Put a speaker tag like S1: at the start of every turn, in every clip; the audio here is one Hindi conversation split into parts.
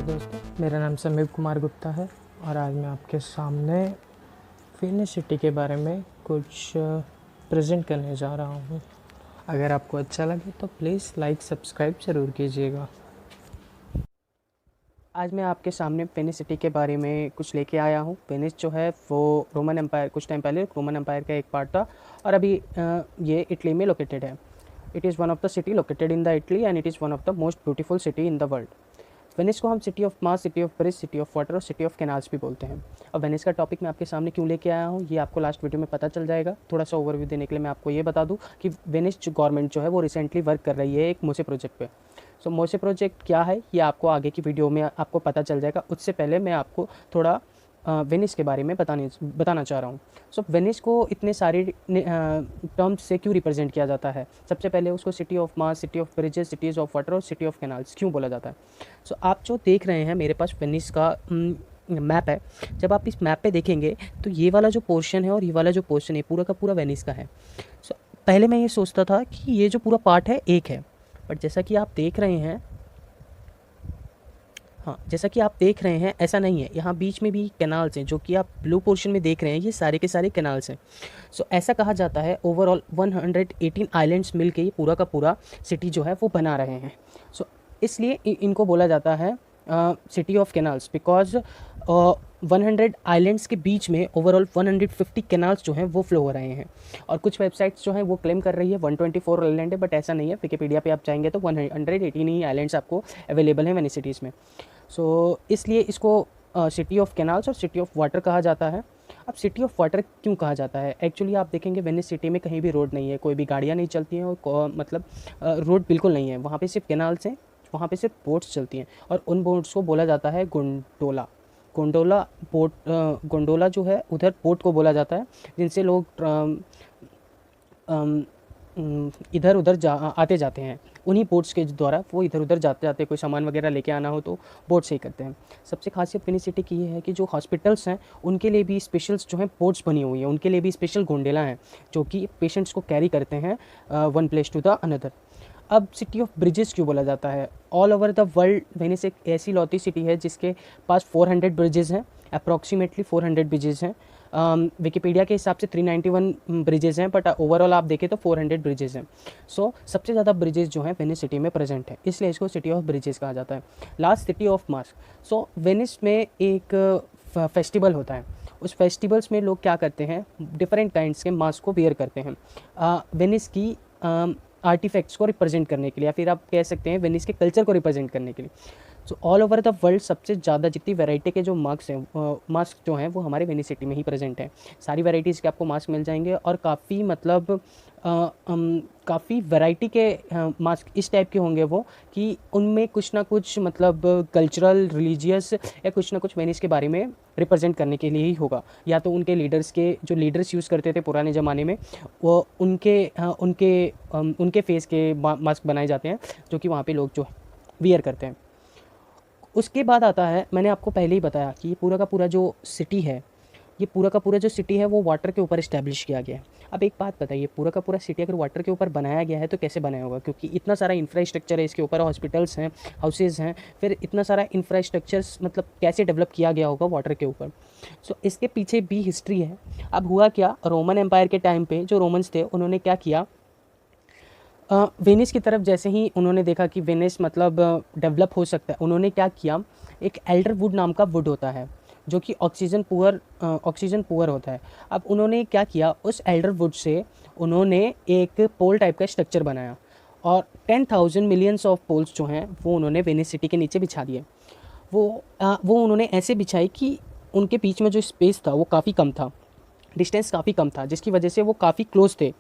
S1: दोस्तों, मेरा नाम समीप कुमार गुप्ता है और आज मैं आपके सामने वेनिस सिटी के बारे में कुछ प्रेजेंट करने जा रहा हूँ। अगर आपको अच्छा लगे तो प्लीज़ लाइक सब्सक्राइब ज़रूर कीजिएगा। आज मैं आपके सामने वेनिस सिटी के बारे में कुछ लेके आया हूँ। वेनिस जो है वो रोमन एम्पायर, कुछ टाइम पहले रोमन एम्पायर का एक पार्ट था और अभी ये इटली में लोकेटेड है। It is one of the city located in the Italy and it is one of the most beautiful city in the world. Venice को हम city of mass, city of bridge, city of water और सिटी ऑफ कैनाल्स भी बोलते हैं। अब वेनिस का टॉपिक मैं आपके सामने क्यों लेके आया हूँ ये आपको लास्ट वीडियो में पता चल जाएगा। थोड़ा सा ओवरव्यू देने के लिए मैं आपको ये बता दूँ कि वेनिस जो गवर्नमेंट जो है वो रिसेंटली वर्क कर रही है एक मोसे प्रोजेक्ट पे। सो मोसे प्रोजेक्ट क्या है ये आपको आगे की वीडियो में आपको पता चल जाएगा। उससे पहले मैं आपको थोड़ा वेनिस के बारे में बताना चाह रहा हूँ। सो वेनिस को इतने सारे टर्म्स से क्यों रिप्रेजेंट किया जाता है। सबसे पहले उसको city of mass, city of bridges, cities of water और सिटी ऑफ कैनाल्स क्यों बोला जाता है। सो आप जो देख रहे हैं मेरे पास वेनिस का मैप है। जब आप इस मैप पे देखेंगे तो ये वाला जो पोर्शन है और ये वाला जो पोर्शन है पूरा का पूरा वेनिस का है। सो पहले मैं ये सोचता था कि ये जो पूरा पार्ट है एक है, बट जैसा कि आप देख रहे हैं, जैसा कि आप देख रहे हैं ऐसा नहीं है। यहाँ बीच में भी कैनाल्स हैं, जो कि आप ब्लू पोर्शन में देख रहे हैं, ये सारे के सारे कैनाल्स हैं। सो ऐसा कहा जाता है ओवरऑल 118 आइलैंड्स मिल के ये पूरा का पूरा सिटी जो है वो बना रहे हैं। सो इसलिए इनको बोला जाता है city of canals, because 100 islands के बीच में ओवरऑल 150 कैनाल्स जो हैं वो फ्लो हो रहे हैं। और कुछ वेबसाइट्स जो हैं वो क्लेम कर रही है 124 आइलैंड है, बट ऐसा नहीं है। विकिपीडिया पे आप जाएंगे तो 118 ही आइलैंड्स आपको अवेलेबल हैं वेनिस सिटीज़ में। सो इसलिए इसको सिटी ऑफ कैनाल्स और सिटी ऑफ वाटर कहा जाता है। अब सिटी ऑफ वाटर क्यों कहा जाता है, एक्चुअली आप देखेंगे वेनिस सिटी में कहीं भी रोड नहीं है, कोई भी गाड़ियाँ नहीं चलती हैं और मतलब रोड बिल्कुल नहीं है। वहाँ पे सिर्फ कैनाल्स हैं, वहाँ पे सिर्फ बोट्स चलती हैं और उन बोट्स को बोला जाता है गोंडोला। गोंडोला बोट, गोंडोला जो है उधर बोट को बोला जाता है, जिनसे लोग इधर उधर आते जाते हैं। उन्हीं बोट्स के द्वारा वो इधर उधर जाते जाते कोई सामान वगैरह लेके आना हो तो बोट से ही करते हैं। सबसे खासियत वेनिस सिटी की ये है कि जो हॉस्पिटल्स हैं उनके लिए भी स्पेशल्स जो हैं बोट्स बनी हुई हैं, उनके लिए भी स्पेशल गोंडेला हैं जो कि पेशेंट्स को कैरी करते हैं one place to the another. अब सिटी ऑफ ब्रिजेस क्यों बोला जाता है। All over the world Venice एक ऐसी लौती सिटी है जिसके पास 400 ब्रिजेज़ हैं, अप्रॉक्सीमेटली 400 ब्रिजेज़ हैं। विकिपीडिया के हिसाब से 391 ब्रिजेज़ हैं, बट ओवरऑल आप देखें तो 400 ब्रिजेज़ हैं। सो सबसे ज़्यादा ब्रिजेज़ जो हैं वेनिस सिटी में प्रेजेंट है, इसलिए इसको सिटी ऑफ ब्रिजेज़ कहा जाता है। Last city of mass. So Venice में एक फेस्टिवल होता है। उस फेस्टिवल्स में लोग क्या करते हैं, डिफरेंट काइंड्स के मास्क को वेयर करते हैं वेनिस की आर्टिफैक्ट्स को रिप्रेजेंट करने के लिए, या फिर आप कह सकते हैं वेनिस के कल्चर को रिप्रेजेंट करने के लिए। So all over the world सबसे ज़्यादा जितनी वैरायटी के जो मास्क जो हैं वो हमारे वेनिस सिटी में ही प्रेजेंट हैं। सारी वैरायटीज़ के आपको मास्क मिल जाएंगे और काफ़ी मतलब काफ़ी वैरायटी के मास्क इस टाइप के होंगे वो कि उनमें कुछ ना कुछ मतलब कल्चरल, रिलीजियस या कुछ ना कुछ वेनिस के बारे में रिप्रेजेंट करने के लिए ही होगा। या तो उनके लीडर्स के जो लीडर्स यूज़ करते थे पुराने ज़माने में, वो उनके फेस के मास्क बनाए जाते हैं जो कि वहाँ पे लोग जो वियर करते हैं। उसके बाद आता है, मैंने आपको पहले ही बताया कि ये पूरा का पूरा जो सिटी है, ये पूरा का पूरा जो सिटी है वो वाटर के ऊपर इस्टेब्लिश किया गया है। अब एक बात बताइए, पूरा का पूरा सिटी अगर वाटर के ऊपर बनाया गया है तो कैसे बनाया होगा, क्योंकि इतना सारा इंफ्रास्ट्रक्चर है इसके ऊपर, हॉस्पिटल्स हैं, हाउसेज़ हैं, फिर इतना सारा इंफ्रास्ट्रक्चर्स मतलब कैसे डेवलप किया गया होगा वाटर के ऊपर। सो इसके पीछे भी हिस्ट्री है। अब हुआ क्या, रोमन एम्पायर के टाइम पे जो रोमन्स थे उन्होंने क्या किया, वेनिस की तरफ जैसे ही उन्होंने देखा कि वेनिस मतलब डेवलप हो सकता है, उन्होंने क्या किया, एक एल्डर वुड नाम का वुड होता है जो कि ऑक्सीजन पुअर होता है। अब उन्होंने क्या किया, उस एल्डर वुड से उन्होंने एक पोल टाइप का स्ट्रक्चर बनाया और 10,000 मिलियंस ऑफ पोल्स जो हैं वो उन्होंने वेनिस सिटी के नीचे बिछा दिए। वो उन्होंने ऐसे बिछाई कि उनके बीच में जो स्पेस था वो काफ़ी कम था, डिस्टेंस काफ़ी कम था, जिसकी वजह से वो काफ़ी क्लोज थे।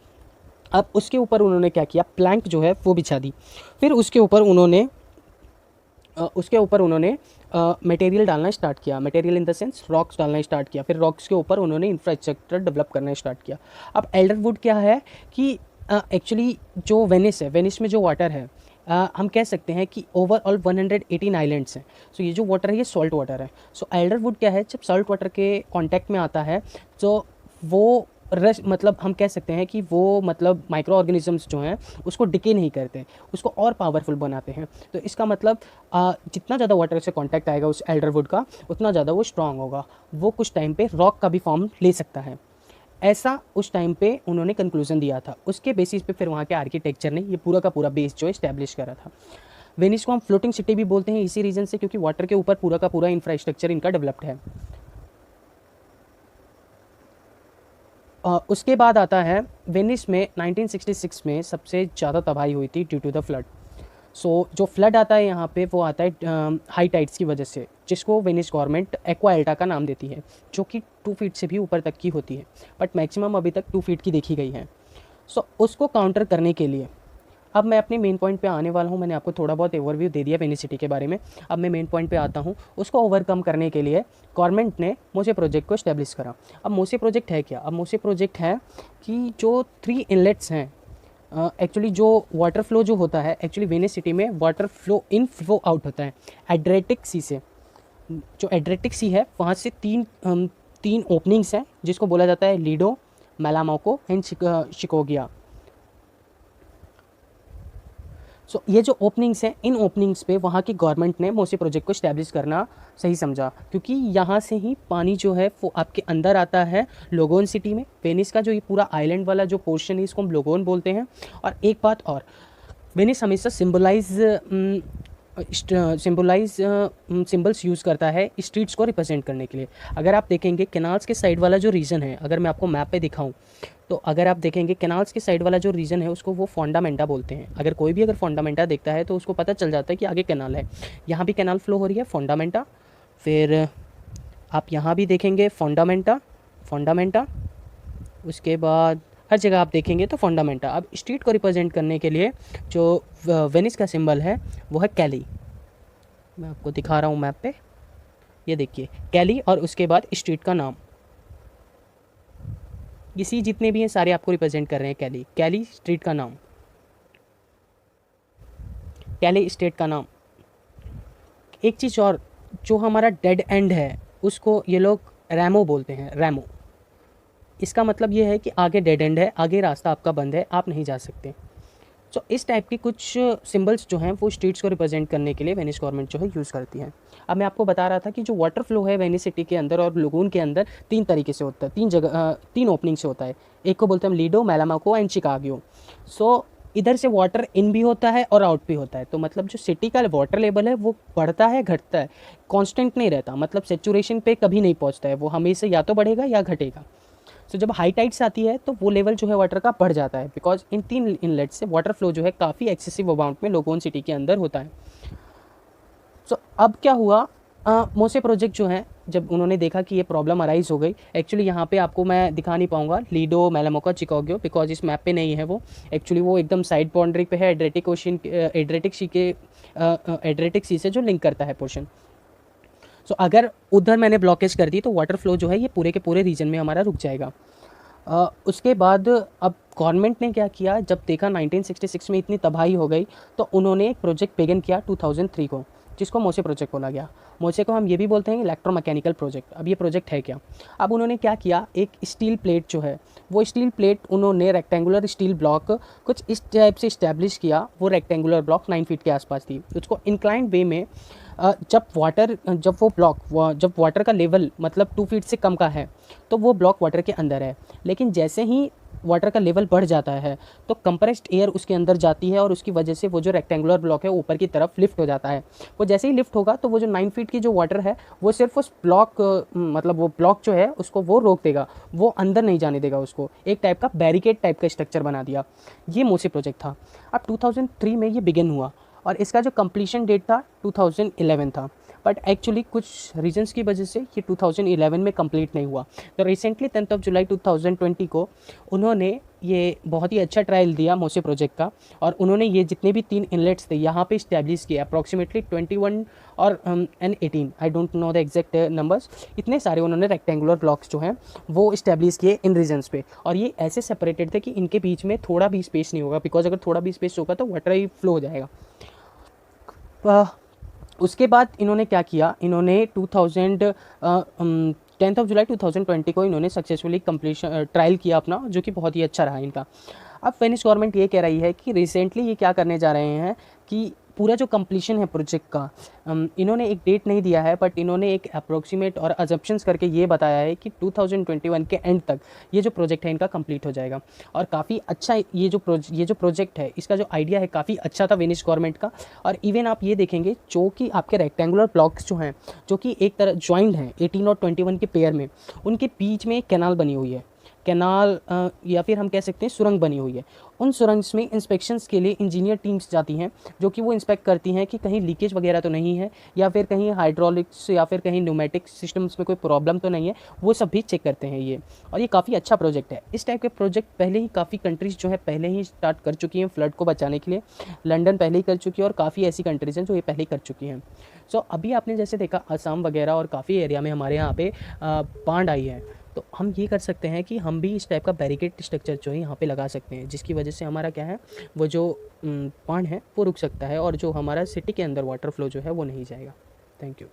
S1: अब उसके ऊपर उन्होंने क्या किया, प्लैंक जो है वो बिछा दी। फिर उसके ऊपर उन्होंने मटेरियल डालना स्टार्ट किया, material in the sense rocks डालना स्टार्ट किया। फिर रॉक्स के ऊपर उन्होंने इंफ्रास्ट्रक्चर डेवलप करना स्टार्ट किया। अब एल्डरवुड क्या है कि एक्चुअली जो वेनिस है, वेनिस में जो वाटर है, हम कह सकते हैं कि ओवरऑल 118 आइलैंड्स हैं। सो ये जो वाटर है ये सॉल्ट वाटर है। सो एल्डरवुड क्या है, जब सॉल्ट वाटर के कांटेक्ट में आता है तो वो रस मतलब हम कह सकते हैं कि वो मतलब माइक्रो ऑर्गेनिजम्स जो हैं उसको डिके नहीं करते, उसको और पावरफुल बनाते हैं। तो इसका मतलब जितना ज़्यादा वाटर से कांटेक्ट आएगा उस एल्डरवुड का, उतना ज़्यादा वो स्ट्रांग होगा, वो कुछ टाइम पे रॉक का भी फॉर्म ले सकता है। ऐसा उस टाइम पे उन्होंने कंक्लूजन दिया था। उसके बेसिस पे फिर वहाँ के आर्किटेक्चर ने ये पूरा का पूरा बेस जो इस्टेब्लिश करा था। वेनिस को हम फ्लोटिंग सिटी भी बोलते हैं इसी रीज़न से, क्योंकि वाटर के ऊपर पूरा का पूरा इंफ्रास्ट्रक्चर इनका डेवलप्ड है। उसके बाद आता है वेनिस में 1966 में सबसे ज़्यादा तबाही हुई थी ड्यू टू द फ्लड। सो जो फ्लड आता है यहाँ पे वो आता है हाई टाइड्स की वजह से, जिसको वेनिस गवर्नमेंट एक्वा एल्टा का नाम देती है, जो कि 2 फीट से भी ऊपर तक की होती है, बट मैक्सिमम अभी तक 2 फीट की देखी गई है। सो उसको काउंटर करने के लिए अब मैं अपने मेन पॉइंट पे आने वाला हूँ। मैंने आपको थोड़ा बहुत ओवरव्यू दे दिया वेनिस सिटी के बारे में। अब मैं मेन पॉइंट पे आता हूँ। उसको ओवरकम करने के लिए गवर्नमेंट ने मोसे प्रोजेक्ट को इस्टेब्लिश करा। अब मोसे प्रोजेक्ट है क्या? अब मोसे प्रोजेक्ट है कि जो 3 इनलेट्स हैं, एक्चुअली जो वाटर फ्लो जो होता है, एक्चुअली वेनिस सिटी में water flow in flow out होता है एड्रियाटिक सी से। जो एड्रियाटिक सी है वहाँ से तीन ओपनिंग्स हैं, जिसको बोला जाता है लीडो, मेलामोको एंड शिकोगिया। सो ये जो ओपनिंग्स हैं, इन ओपनिंग्स पे वहाँ की गवर्नमेंट ने मोसे प्रोजेक्ट को इस्टेब्लिश करना सही समझा, क्योंकि यहाँ से ही पानी जो है वो आपके अंदर आता है लोगोन सिटी में। वेनिस का जो ये पूरा आइलैंड वाला जो पोर्शन है इसको हम लोगोन बोलते हैं। और एक बात और, वेनिस हमेशा सिंबल्स यूज़ करता है स्ट्रीट्स को रिप्रेजेंट करने के लिए। अगर आप देखेंगे कैनाल्स के साइड वाला जो रीजन है, अगर मैं आपको मैप पे दिखाऊं, तो अगर आप देखेंगे कैनाल्स के साइड वाला जो रीजन है उसको वो फॉन्डामेंटा बोलते हैं। अगर कोई भी अगर फॉन्डामेंटा देखता है तो उसको पता चल जाता है कि आगे कैनाल है। यहाँ भी कैनाल फ्लो हो रही है फॉन्डामेंटा, फिर आप यहाँ भी देखेंगे फॉन्डामेंटा फॉन्डामेंटा, उसके बाद हर जगह आप देखेंगे तो फॉन्डामेंटा। अब स्ट्रीट को रिप्रेजेंट करने के लिए जो वेनिस का सिंबल है वो है कैली। मैं आपको दिखा रहा हूँ मैप पे, ये देखिए कैली, और उसके बाद स्ट्रीट का नाम। इसी जितने भी हैं सारे आपको रिप्रेजेंट कर रहे हैं कैली। कैली स्ट्रीट का नाम, कैली स्टेट का नाम। एक चीज़ और, जो हमारा डेड एंड है उसको ये लोग रैमो बोलते हैं, रैमो। इसका मतलब ये है कि आगे डेड एंड है, आगे रास्ता आपका बंद है, आप नहीं जा सकते। सो इस टाइप की कुछ सिंबल्स जो हैं वो स्ट्रीट्स को रिप्रेजेंट करने के लिए वेनिस गवर्नमेंट जो है यूज़ करती है। अब मैं आपको बता रहा था कि जो वाटर फ्लो है वेनिस सिटी के अंदर और लगून के अंदर 3 तरीके से होता है, 3 जगह 3 ओपनिंग से होता है। एक को बोलते हैं हम लीडो, मेलामाको एंड शिकागो। सो इधर से वाटर इन भी होता है और आउट भी होता है। तो मतलब जो सिटी का वाटर लेवल है वो बढ़ता है घटता है, कांस्टेंट नहीं रहता, मतलब सेचुरेशन पे कभी नहीं पहुंचता है, वो हमेशा या तो बढ़ेगा या घटेगा। सो जब हाई टाइड्स आती है तो वो लेवल जो है वाटर का बढ़ जाता है, बिकॉज इन 3 इनलेट से वाटर फ्लो जो है काफ़ी एक्सेसिव अमाउंट में लोगोन सिटी के अंदर होता है। सो अब क्या हुआ, मोसे प्रोजेक्ट जो है जब उन्होंने देखा कि ये प्रॉब्लम अराइज हो गई, एक्चुअली यहाँ पे आपको मैं दिखा नहीं पाऊंगा लीडो, मेलामोका, चिकागो, बिकॉज इस मैप पे नहीं है वो। एक्चुअली वो एकदम साइड बाउंड्री पे है एड्रियाटिक ओशन, एड्रियाटिक सी से जो लिंक करता है पोर्शन। सो अगर उधर मैंने ब्लॉकेज कर दी तो वाटर फ्लो जो है ये पूरे के पूरे रीजन में हमारा रुक जाएगा। उसके बाद अब गवर्नमेंट ने क्या किया, जब देखा 1966 में इतनी तबाही हो गई तो उन्होंने एक प्रोजेक्ट बिगिन किया 2003 को, जिसको मोसे प्रोजेक्ट बोला गया। मोसे को हम ये भी बोलते हैं इलेक्ट्रोमैकेनिकल प्रोजेक्ट। अब ये प्रोजेक्ट है क्या? अब उन्होंने क्या किया, एक स्टील प्लेट जो है वो स्टील प्लेट उन्होंने रेक्टेंगुलर स्टील ब्लॉक कुछ इस टाइप से इस्टेब्लिश किया। वो रेक्टेंगुलर ब्लॉक 9 फीट के आसपास थी। उसको इंक्लाइंड वे में जब वाटर का लेवल मतलब 2 फीट से कम का है तो वो ब्लॉक वाटर के अंदर है, लेकिन जैसे ही वाटर का लेवल बढ़ जाता है तो कंप्रेस्ड एयर उसके अंदर जाती है और उसकी वजह से वो जो रेक्टेंगुलर ब्लॉक है ऊपर की तरफ लिफ्ट हो जाता है। वो जैसे ही लिफ्ट होगा तो वो जो 9 फीट की जो वाटर है वो सिर्फ उस ब्लॉक मतलब वो ब्लॉक जो है उसको वो रोक देगा, वो अंदर नहीं जाने देगा, उसको एक टाइप का बैरिकेड टाइप का स्ट्रक्चर बना दिया। ये मोसे प्रोजेक्ट था। अब 2003 में ये बिगिन हुआ और इसका जो कंप्लीशन डेट था 2011 था, बट एक्चुअली कुछ रीजंस की वजह से ये 2011 में कंप्लीट नहीं हुआ। तो रिसेंटली 10 जुलाई 2020 को उन्होंने ये बहुत ही अच्छा ट्रायल दिया मोसे प्रोजेक्ट का, और उन्होंने ये जितने भी 3 इनलेट्स थे यहाँ पे इस्टेब्लिश किया अप्रॉक्सीमेटली 21 और and 18, I don't know the exact numbers. इतने सारे उन्होंने रेक्टेंगुलर ब्लॉक्स जो हैं वो इस्टेब्लिश किए इन रीजन्स पे, और ये ऐसे सेपरेटेड थे कि इनके बीच में थोड़ा भी स्पेस नहीं होगा, बिकॉज अगर थोड़ा भी स्पेस होगा तो वाटर ही फ्लो हो जाएगा। उसके बाद इन्होंने क्या किया, इन्होंने 10 जुलाई 2020 को इन्होंने सक्सेसफुली कंप्लीशन ट्रायल किया अपना, जो कि बहुत ही अच्छा रहा इनका। अब फिनिश गवर्नमेंट ये कह रही है कि रिसेंटली ये क्या करने जा रहे हैं कि पूरा जो कंप्लीशन है प्रोजेक्ट का, इन्होंने एक डेट नहीं दिया है, बट इन्होंने एक अप्रोक्सीमेट और अजम्पशंस करके ये बताया है कि 2021 के एंड तक ये जो प्रोजेक्ट है इनका कंप्लीट हो जाएगा। और काफ़ी अच्छा ये जो प्रोजेक्ट है, इसका जो आइडिया है काफ़ी अच्छा था वेनिस गवर्नमेंट का। और इवन आप ये देखेंगे जो कि आपके रेक्टेंगुलर ब्लॉक्स जो हैं, जो कि एक तरह ज्वाइंट हैं 18 और 21 के पेयर में, उनके बीच में एक कैनाल बनी हुई है, कैनाल या फिर हम कह सकते हैं सुरंग बनी हुई है। उन सुरंग्स में इंस्पेक्शंस के लिए इंजीनियर टीम्स जाती हैं, जो कि वो इंस्पेक्ट करती हैं कि कहीं लीकेज वगैरह तो नहीं है, या फिर कहीं हाइड्रोलिक्स या फिर कहीं न्यूमेटिक सिस्टम्स में कोई प्रॉब्लम तो नहीं है, वो सब भी चेक करते हैं ये। और ये काफ़ी अच्छा प्रोजेक्ट है। इस टाइप के प्रोजेक्ट पहले ही काफ़ी कंट्रीज़ जो है पहले ही स्टार्ट कर चुकी हैं फ्लड को बचाने के लिए। लंदन पहले ही कर चुकी है और काफ़ी ऐसी कंट्रीज़ हैं जो ये पहले ही कर चुकी हैं। सो अभी आपने जैसे देखा असम वगैरह और काफ़ी एरिया में हमारे यहाँ पे बाढ़ आई है, तो हम ये कर सकते हैं कि हम भी इस टाइप का बैरिकेड स्ट्रक्चर जो है यहाँ पे लगा सकते हैं, जिसकी वजह से हमारा क्या है, वो जो बाढ़ है वो रुक सकता है और जो हमारा सिटी के अंदर वाटर फ्लो जो है वो नहीं जाएगा। Thank you.